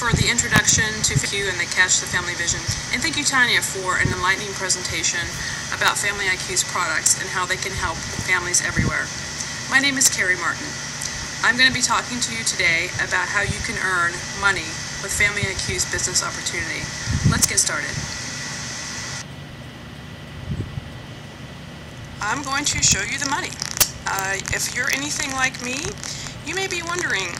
for the introduction to IQ and the Catch the Family Vision. And thank you, Tanya, for an enlightening presentation about Family IQ's products and how they can help families everywhere. My name is Kerry Martin. I'm going to be talking to you today about how you can earn money with Family IQ's business opportunity. Let's get started. I'm going to show you the money. If you're anything like me, you may be wondering,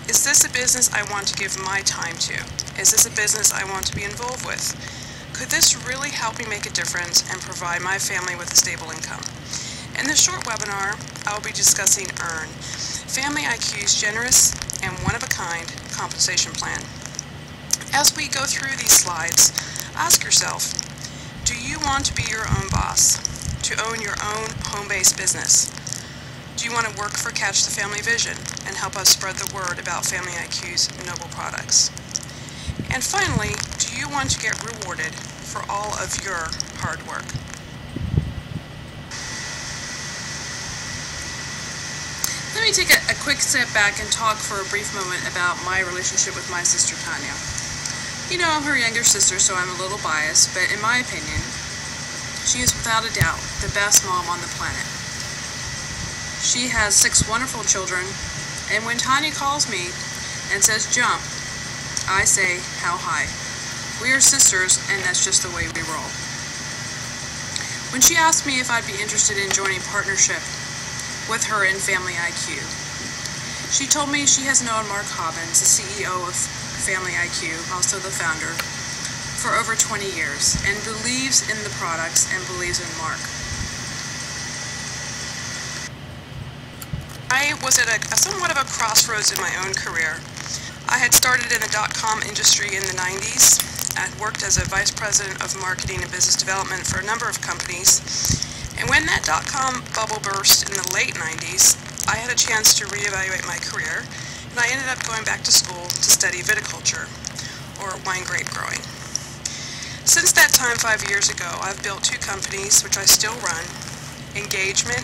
is this a business I want to give my time to? Is this a business I want to be involved with? Could this really help me make a difference and provide my family with a stable income? In this short webinar, I will be discussing EARN, Family IQ's generous and one-of-a-kind compensation plan. As we go through these slides, ask yourself, do you want to be your own boss? To own your own home-based business? Do you want to work for Catch the Family Vision and help us spread the word about Family IQ's noble products? And finally, do you want to get rewarded for all of your hard work? Let me take a quick step back and talk for a brief moment about my relationship with my sister Tanya. You know, I'm her younger sister, so I'm a little biased, but in my opinion, she is without a doubt the best mom on the planet. She has 6 wonderful children, and when Tanya calls me and says jump, I say how high. We are sisters, and that's just the way we roll. When she asked me if I'd be interested in joining partnership with her in Family IQ, she told me she has known Mark Hobbins, the CEO of Family IQ, also the founder, for over 20 years, and believes in the products and believes in Mark. I was at a somewhat of a crossroads in my own career. I had started in the .com industry in the 90s. I had worked as a vice president of marketing and business development for a number of companies. And when that .com bubble burst in the late 90s, I had a chance to reevaluate my career, and I ended up going back to school to study viticulture, or wine grape growing. Since that time, 5 years ago, I've built 2 companies, which I still run: Engagement,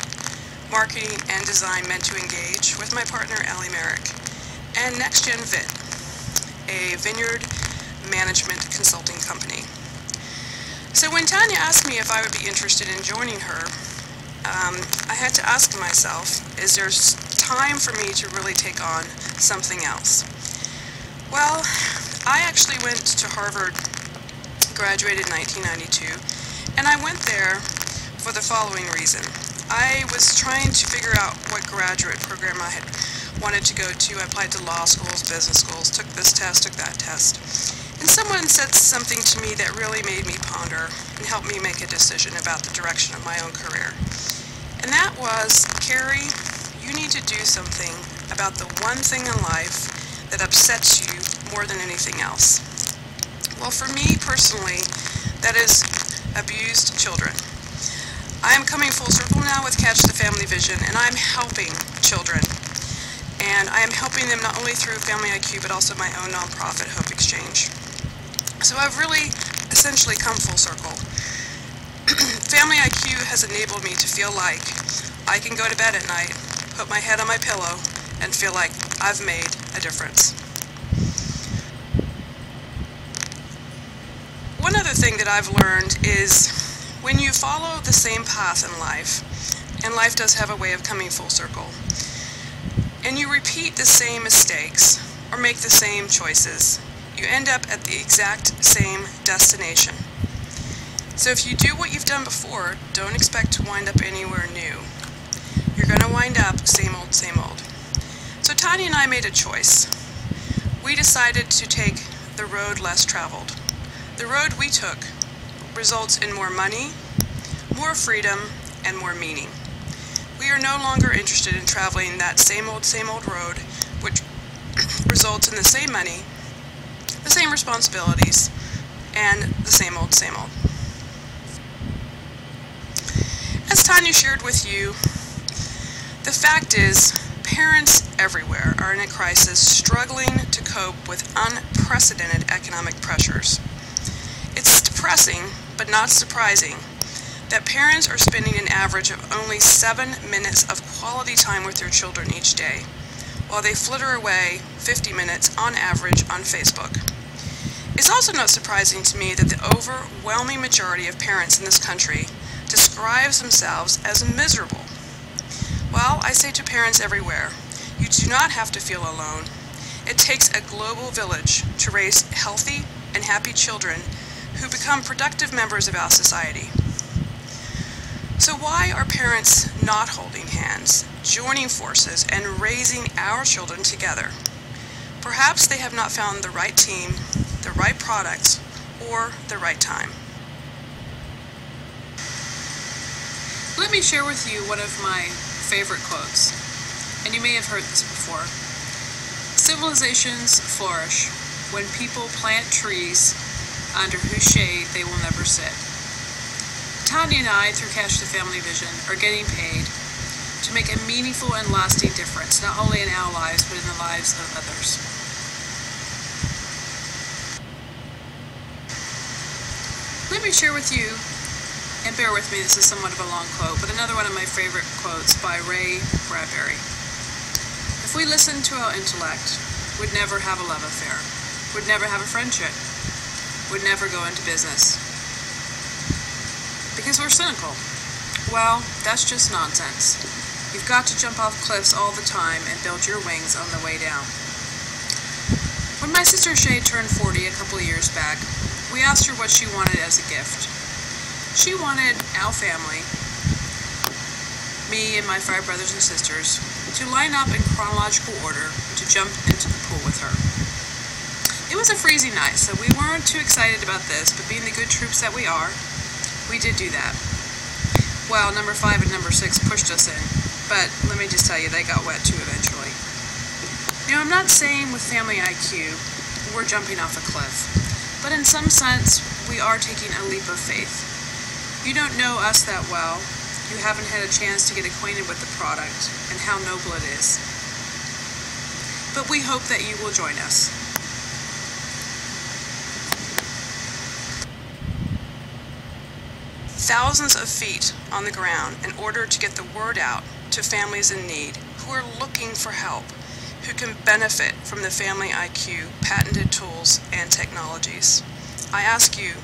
Marketing and Design Meant to Engage, with my partner Allie Merrick, and Next Gen Vit, a vineyard management consulting company. So when Tanya asked me if I would be interested in joining her, I had to ask myself, is there time for me to really take on something else? Well, I actually went to Harvard, graduated in 1992, and I went there for the following reason. I was trying to figure out what graduate program I had wanted to go to. I applied to law schools, business schools, took this test, took that test. And someone said something to me that really made me ponder and helped me make a decision about the direction of my own career. And that was, Kerry, you need to do something about the one thing in life that upsets you more than anything else. Well, for me personally, that is abused children. I am coming full circle now with Catch the Family Vision, and I'm helping children. And I am helping them not only through Family IQ, but also my own nonprofit, Hope Exchange. So I've really essentially come full circle. Family IQ has enabled me to feel like I can go to bed at night, put my head on my pillow, and feel like I've made a difference. One other thing that I've learned is when you follow the same path in life, and life does have a way of coming full circle, and you repeat the same mistakes or make the same choices, you end up at the exact same destination. So if you do what you've done before, don't expect to wind up anywhere new. You're going to wind up same old, same old. So Tanya and I made a choice. We decided to take the road less traveled. The road we took results in more money, more freedom, and more meaning. We are no longer interested in traveling that same old road, which results in the same money, the same responsibilities, and the same old, same old. As Tanya shared with you, the fact is, parents everywhere are in a crisis, struggling to cope with unprecedented economic pressures. It's depressing, but not surprising, that parents are spending an average of only 7 minutes of quality time with their children each day. while they flitter away 50 minutes on average on Facebook. It's also not surprising to me that the overwhelming majority of parents in this country describes themselves as miserable. Well, I say to parents everywhere, you do not have to feel alone. It takes a global village to raise healthy and happy children who become productive members of our society. So why are parents not holding hands, joining forces, and raising our children together? Perhaps they have not found the right team, the right products, or the right time. Let me share with you one of my favorite quotes, and you may have heard this before. Civilizations flourish when people plant trees under whose shade they will never sit. Tanya and I, through Cash the Family Vision, are getting paid to make a meaningful and lasting difference, not only in our lives, but in the lives of others. Let me share with you, and bear with me, this is somewhat of a long quote, but another one of my favorite quotes by Ray Bradbury. If we listened to our intellect, we'd never have a love affair, would never have a friendship, would never go into business. Because we're cynical. Well, that's just nonsense. You've got to jump off cliffs all the time and build your wings on the way down. When my sister Shay turned 40 a couple of years back, we asked her what she wanted as a gift. She wanted our family, me and my 5 brothers and sisters, to line up in chronological order to jump into the pool with her. It was a freezing night, so we weren't too excited about this, but being the good troops that we are, we did do that. Well, number 5 and number 6 pushed us in, but let me just tell you, they got wet too eventually. Now, I'm not saying with family IQ, we're jumping off a cliff, but in some sense, we are taking a leap of faith. You don't know us that well, you haven't had a chance to get acquainted with the product and how noble it is. But we hope that you will join us. Thousands of feet on the ground in order to get the word out to families in need who are looking for help, who can benefit from the Family IQ patented tools and technologies. I ask you,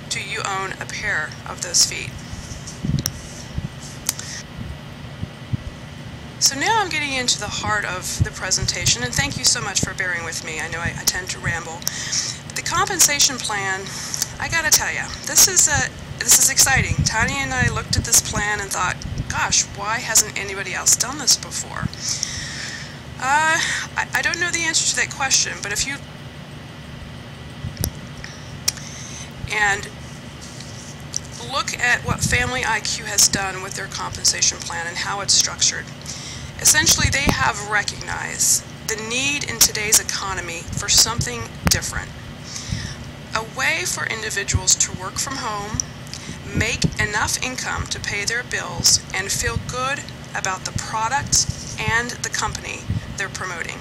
do you own a pair of those feet? So now I'm getting into the heart of the presentation, and thank you so much for bearing with me. I know I tend to ramble. The compensation plan, I gotta tell you, this is exciting. Tanya and I looked at this plan and thought, gosh, why hasn't anybody else done this before? I don't know the answer to that question, but if you and look at what Family IQ has done with their compensation plan and how it's structured, essentially they have recognized the need in today's economy for something different. A way for individuals to work from home, make enough income to pay their bills, and feel good about the products and the company they're promoting.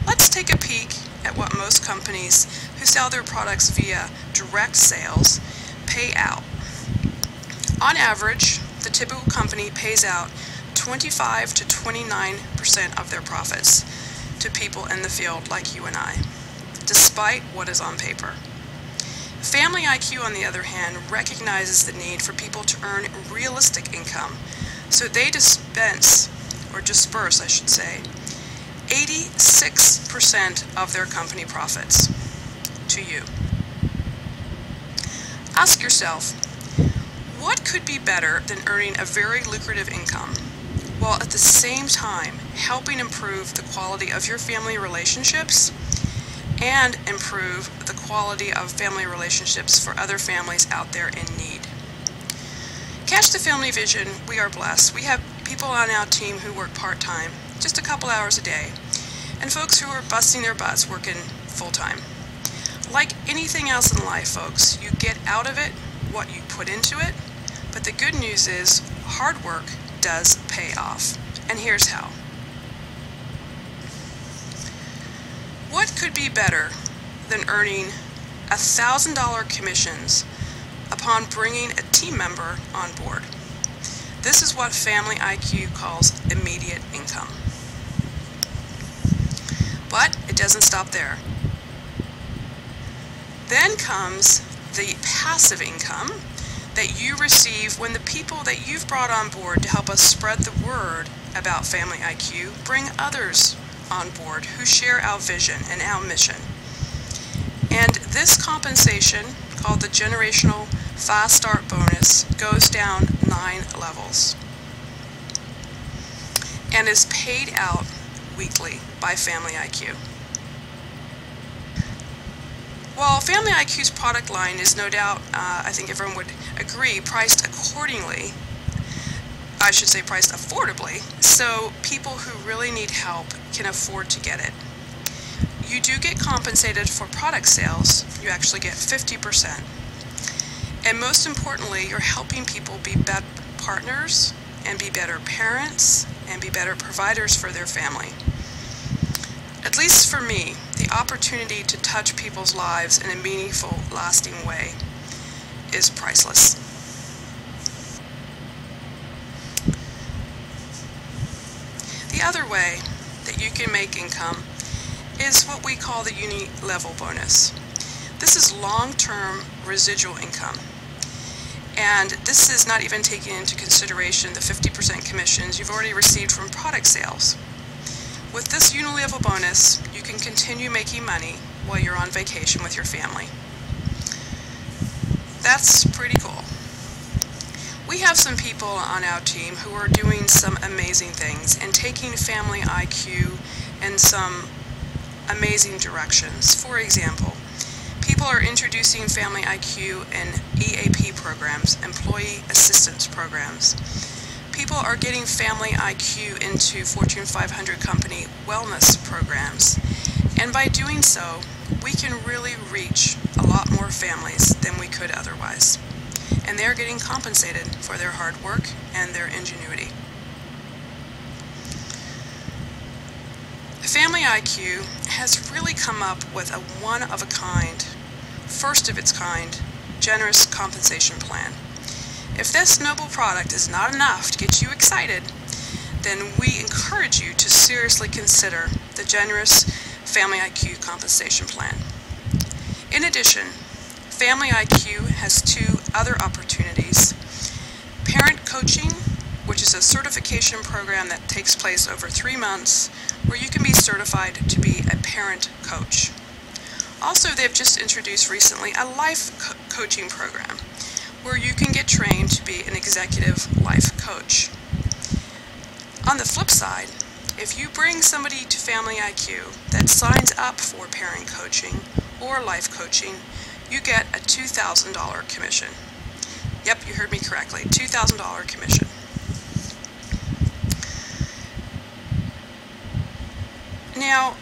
Let's take a peek at what most companies who sell their products via direct sales pay out. On average, the typical company pays out 25 to 29% of their profits to people in the field like you and I, despite what is on paper. Family IQ, on the other hand, recognizes the need for people to earn realistic income, so they disperse, I should say, 86% of their company profits to you. Ask yourself, what could be better than earning a very lucrative income, while at the same time helping improve the quality of your family relationships and improve the quality of family relationships for other families out there in need? Cash the Family Vision, we are blessed. We have people on our team who work part-time, just a couple hours a day, and folks who are busting their butts working full-time. Like anything else in life, folks, you get out of it what you put into it, but the good news is hard work does pay off, and here's how. What could be better than earning $1,000 commissions upon bringing a team member on board? This is what Family IQ calls immediate income. But it doesn't stop there. Then comes the passive income that you receive when the people that you've brought on board to help us spread the word about Family IQ bring others on board who share our vision and our mission. And this compensation, called the Generational Fast Start Bonus, goes down 9 levels and is paid out weekly by Family IQ. While Family IQ's product line is no doubt, I think everyone would agree, priced accordingly, I should say priced affordably, so people who really need help can afford to get it. You do get compensated for product sales. You actually get 50%. And most importantly, you're helping people be better partners and be better parents and be better providers for their family. At least for me, the opportunity to touch people's lives in a meaningful, lasting way is priceless. The other way that you can make income is what we call the uni-level bonus. This is long-term residual income. And this is not even taking into consideration the 50% commissions you've already received from product sales. With this uni-level bonus, you can continue making money while you're on vacation with your family. That's pretty cool. We have some people on our team who are doing some amazing things and taking Family IQ in some amazing directions. For example, people are introducing Family IQ in EAP programs, employee assistance programs. People are getting Family IQ into Fortune 500 company wellness programs. And by doing so, we can really reach a lot more families than we could otherwise. And they're getting compensated for their hard work and their ingenuity. Family IQ has really come up with a one-of-a-kind, first-of-its-kind, generous compensation plan. If this noble product is not enough to get you excited, then we encourage you to seriously consider the generous Family IQ compensation plan. In addition, Family IQ has 2 other opportunities: parent coaching, which is a certification program that takes place over 3 months, where you can be certified to be a parent coach. Also, they've just introduced recently a life coaching program, where you can get trained to be an executive life coach. On the flip side, if you bring somebody to Family IQ that signs up for parent coaching or life coaching, you get a $2,000 commission. Yep, you heard me correctly, $2,000 commission. Now,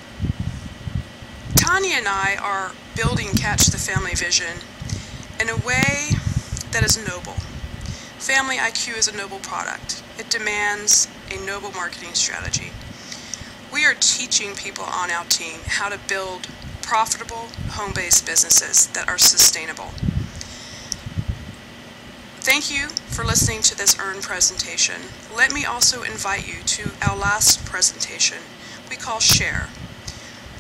Tanya and I are building Catch the Family Vision in a way that is noble. Family IQ is a noble product. It demands a noble marketing strategy. We are teaching people on our team how to build profitable home-based businesses that are sustainable. Thank you for listening to this EARN presentation. Let me also invite you to our last presentation we call Share,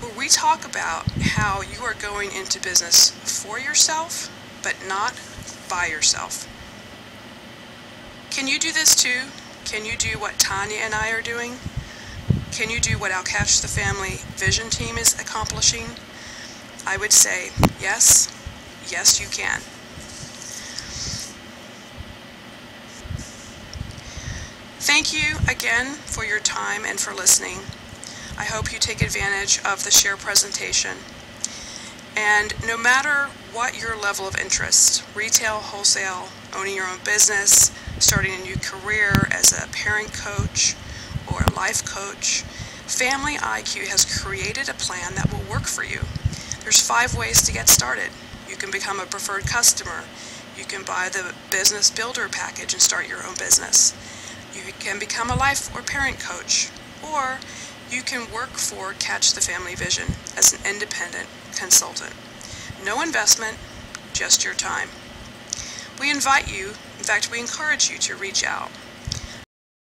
where we talk about how you are going into business for yourself, but not by yourself. Can you do this too? Can you do what Tanya and I are doing? Can you do what our Catch the Family Vision team is accomplishing? I would say yes, yes you can. Thank you again for your time and for listening. I hope you take advantage of the Share presentation. And no matter what your level of interest, retail, wholesale, owning your own business, starting a new career as a parent coach or a life coach, Family IQ has created a plan that will work for you. There's 5 ways to get started. You can become a preferred customer. You can buy the business builder package and start your own business. You can become a life or parent coach, or you can work for Catch the Family Vision as an independent consultant. No investment, just your time. We invite you, in fact, we encourage you to reach out.